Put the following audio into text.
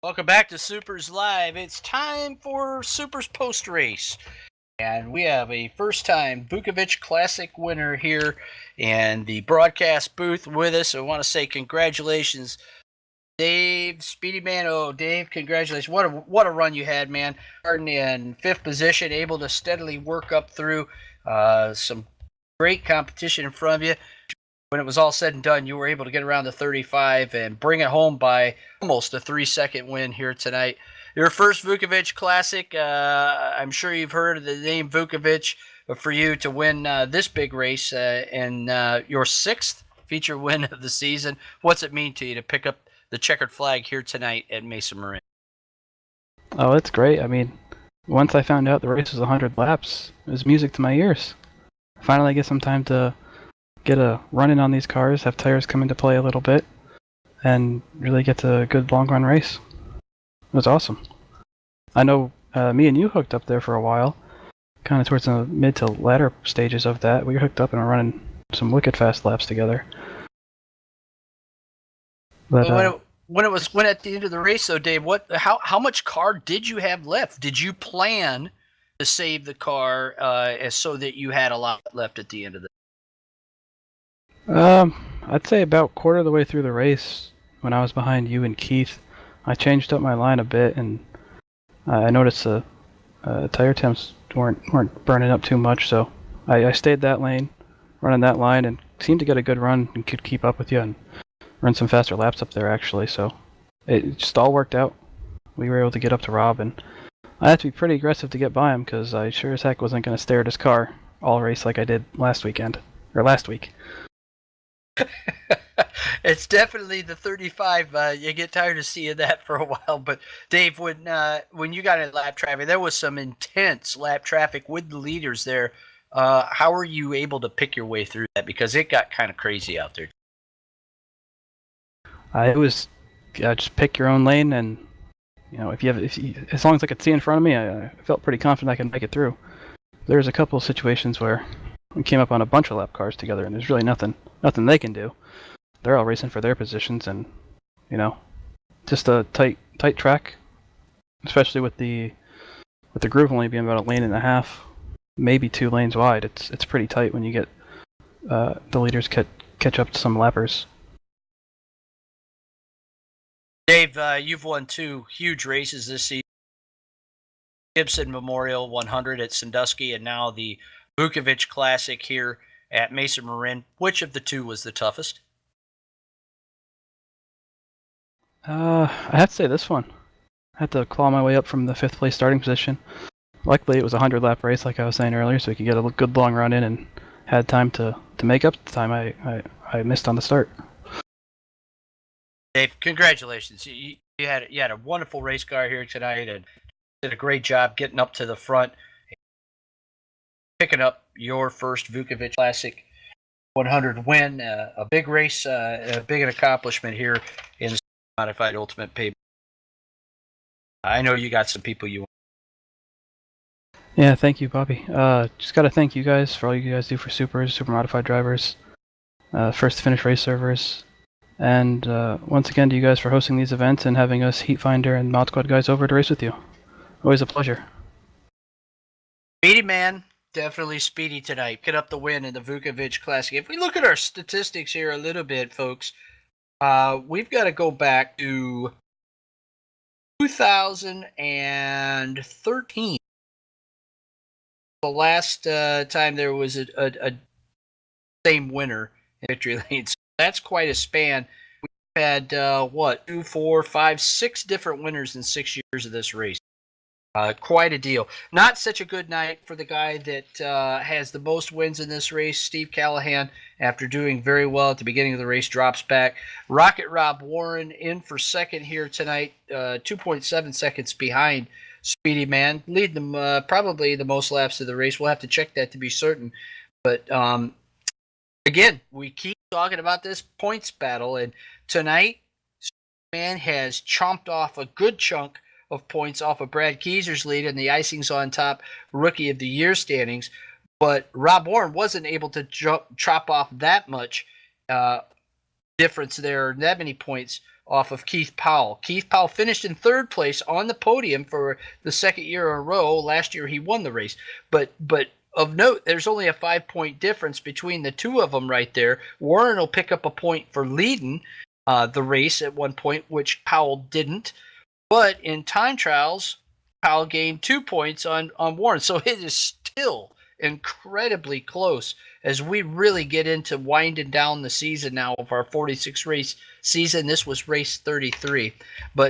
Welcome back to Supers Live. It's time for Supers post race. And we have a first time Vukovich Classic winner here in the broadcast booth with us. I want to say congratulations, Dave, Speedy Man. Oh, Dave, congratulations. What a run you had, man. Starting in fifth position, able to steadily work up through some great competition in front of you. When it was all said and done, you were able to get around to 35 and bring it home by almost a 3-second win here tonight. Your first Vukovich Classic, I'm sure you've heard of the name Vukovich, but for you to win this big race and your sixth feature win of the season, what's it mean to you to pick up the checkered flag here tonight at Mesa Marin? Oh, it's great. I mean, once I found out the race was 100 laps, it was music to my ears. Finally, I get some time to get a run in on these cars, have tires come into play a little bit, and really get to a good long run race. It was awesome. I know me and you hooked up there for a while, kind of towards the mid to latter stages of that. We were hooked up and were running some wicked fast laps together. But when it was at the end of the race, though, Dave, how much car did you have left? Did you plan to save the car so that you had a lot left at the end of the? I'd say about quarter of the way through the race, when I was behind you and Keith, I changed up my line a bit, and I noticed the tire temps weren't burning up too much, so I stayed that lane, running that line, and seemed to get a good run and could keep up with you and run some faster laps up there, actually. So it just all worked out. We were able to get up to Rob, and I had to be pretty aggressive to get by him because I sure as heck wasn't going to stare at his car all race like I did last week. It's definitely the 35. You get tired of seeing that for a while. But Dave, when you got in lap traffic, there was some intense lap traffic with the leaders there. How were you able to pick your way through that? Because it got kind of crazy out there. It was just pick your own lane, and as long as I could see in front of me, I felt pretty confident I could make it through. There's a couple of situations where we came up on a bunch of lap cars together, and there's really nothing they can do. They're all racing for their positions, and just a tight track, especially with the groove only being about a lane and a half, maybe 2 lanes wide. It's pretty tight when you get the leaders catch up to some lappers. Dave, you've won 2 huge races this season: Gibson Memorial 100 at Sandusky, and now the Vukovich Classic here at Mesa Marin. Which of the 2 was the toughest? I have to say this one. I had to claw my way up from the 5th place starting position. Luckily, it was a 100-lap race, like I was saying earlier, so we could get a good long run in and had time to make up the time I missed on the start. Dave, congratulations. You had a wonderful race car here tonight and did a great job getting up to the front, picking up your first Vukovich Classic 100 win. A big race, a big accomplishment here in Modified Ultimate Payment. I know you got some people you want. Yeah, thank you, Bobby. Just got to thank you guys for all you guys do for Super Modified drivers, first to finish race servers, and once again to you guys for hosting these events and having us Heat Finder and Mod Squad guys over to race with you. Always a pleasure. Speedy Man, definitely Speedy tonight. Get up the win in the Vukovich Classic. If we look at our statistics here a little bit, folks, we've got to go back to 2013. The last time there was a same winner in victory lane. So that's quite a span. We've had 2, 4, 5, 6 different winners in 6 years of this race. Quite a deal. Not such a good night for the guy that has the most wins in this race, Steve Callahan. After doing very well at the beginning of the race, drops back. Rocket Rob Warren in for second here tonight, 2.7 seconds behind Speedy Man. Lead them probably the most laps of the race. We'll have to check that to be certain. But again, we keep talking about this points battle, and tonight, Speedy Man has chomped off a good chunk of points off of Brad Keyser's lead and the icing's on top Rookie of the Year standings. But Rob Warren wasn't able to chop off that much difference there, that many points off of Keith Powell. Keith Powell finished in third place on the podium for the second year in a row. Last year he won the race. But of note, there's only a 5-point difference between the two of them right there. Warren will pick up a point for leading the race at one point, which Powell didn't. But in time trials, Powell gained 2 points on Warren. So it is still incredibly close as we really get into winding down the season now of our 46 race season. This was race 33. But